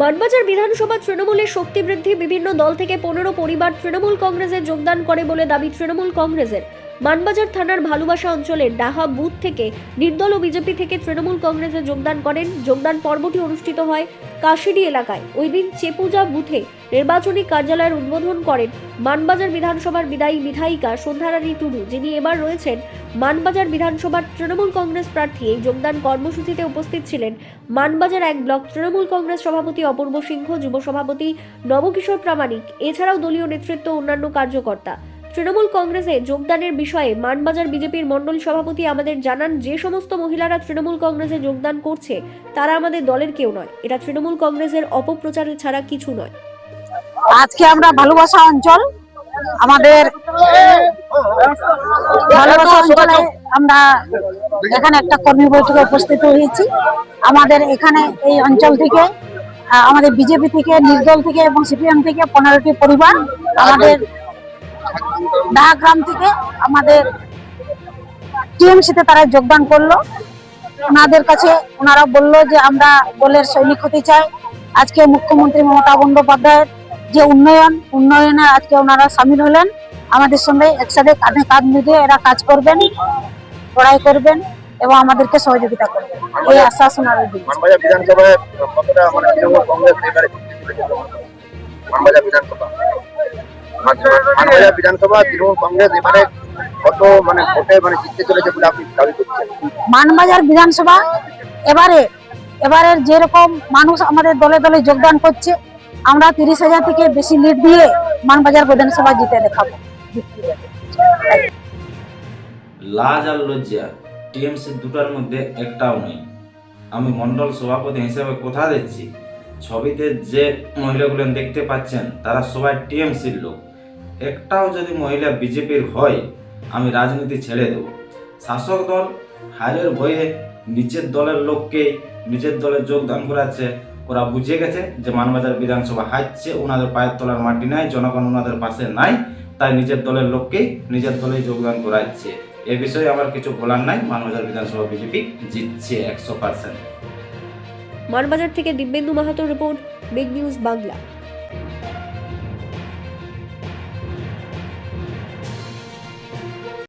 মানবাজার বিধানসভা তৃণমূলের শক্তি বৃদ্ধি, বিভিন্ন দল থেকে 15 পরিবার তৃণমূল কংগ্রেসে যোগদান করে বলে দাবি তৃণমূল কংগ্রেসের। মানবাজার থানার ভালোবাসা অঞ্চলের ডাহা বুথ থেকে নির্দল ও বিজেপি থেকে তৃণমূল কংগ্রেসে যোগদান করেন। যোগদান পর্বটি অনুষ্ঠিত হয় কাশিডি এলাকায়। ওই দিন চেপুজা বুথে নির্বাচনী কার্যালয়ের উদ্বোধন করেন মানবাজার বিধানসভার বিদায়ী বিধায়িকা সন্ধ্যারানী টুডু, যিনি এবার রয়েছেন মানবাজার বিধানসভার তৃণমূল কংগ্রেস প্রার্থী। এই যোগদান কর্মসূচিতে উপস্থিত ছিলেন মানবাজার 1 ব্লক তৃণমূল কংগ্রেস সভাপতি অপূর্ব সিংহ, যুব সভাপতি নবকিশোর প্রামাণিক, এছাড়াও দলীয় নেতৃত্ব ও অন্যান্য কার্যকর্তা। তৃণমূল কংগ্রেসে যোগদানের বিষয়ে মানবাজার বিজেপির মণ্ডল সভাপতি আমাদের জানান, যে সমস্ত মহিলারা তৃণমূল কংগ্রেসে যোগদান করছে তারা আমাদের দলের কেউ নয়। এটা তৃণমূল কংগ্রেসের অপপ্রচার ছাড়া কিছু নয়। আজকে আমরা ভালোবাসা অঞ্চল, আমাদের ভালোবাসা অঞ্চলে আমরা এখানে একটা কর্মী বৈঠকে উপস্থিত হয়েছি। আমাদের এখানে এই অঞ্চল থেকে আমাদের বিজেপি থেকে, নির্দল থেকে এবং সিপিএম থেকে 15টি পরিবার, আমাদের ডাহা গ্রাম থেকে আমাদের টিএমসিতে তারা যোগদান করলো। ওনাদের কাছে ওনারা বললো যে আমরা দলের সৈনিক হতে চাই। আজকে মুখ্যমন্ত্রী মমতা বন্দ্যোপাধ্যায়ের যে উন্নয়নে আজকে ওনারা সামিল হলেন। আমাদের সঙ্গে একসাথে কাঁধে কাঁধ মিলিয়ে এরা কাজ করবেন, লড়াই করবেন এবং আমাদেরকে সহযোগিতা করবেন, এই আশ্বাস ওনারা দিয়েছেন। মানবাজার বিধানসভায় কতটা মানে তৃণমূল কংগ্রেস এবারে মানবাজার বিধানসভা তৃণমূল কংগ্রেস এবারে কত মানে ভোটে মানে জিততে চলেছে বলে আপনি দাবি করছেন? মানবাজার বিধানসভা এবারের যেরকম মানুষ আমাদের দলে দলে যোগদান করছে, আমরা 30,000 থেকে বেশি লিড দিয়ে মানবাজার বিধানসভা জিতে দেখাবো। লাজ আর লজ্জা টিএমসি দুটার মধ্যে একটাও নেই। আমি মন্ডল সভাপতি হিসেবে কথা দিচ্ছি, ছবিতে যে মহিলাগুলো দেখতে পাচ্ছেন তারা সবাই টিএমসির লোক। একটাও যদি মহিলা বিজেপির হয় আমি রাজনীতি ছেড়ে দেব। শাসক দল হারের ভয়ে নিচের দলের লোককে নিজের দলে যোগদান করাচ্ছে। ওরা বুঝে গেছে যে মানবাজার বিধানসভা হারছে, ওনাদের পায়ের তলার মাটি নাই, জনগণ ওনাদের পাশে নাই, তাই নিজের দলের লোককেই নিজের দলে যোগদান করাচ্ছে। এ বিষয়ে আমার কিছু বলার নাই। মানবাজার বিধানসভা বিজেপি জিতছে 100%। মানবাজার থেকে দিব্যেন্দু মাহাতোর রিপোর্ট, বিগ নিউজ বাংলা।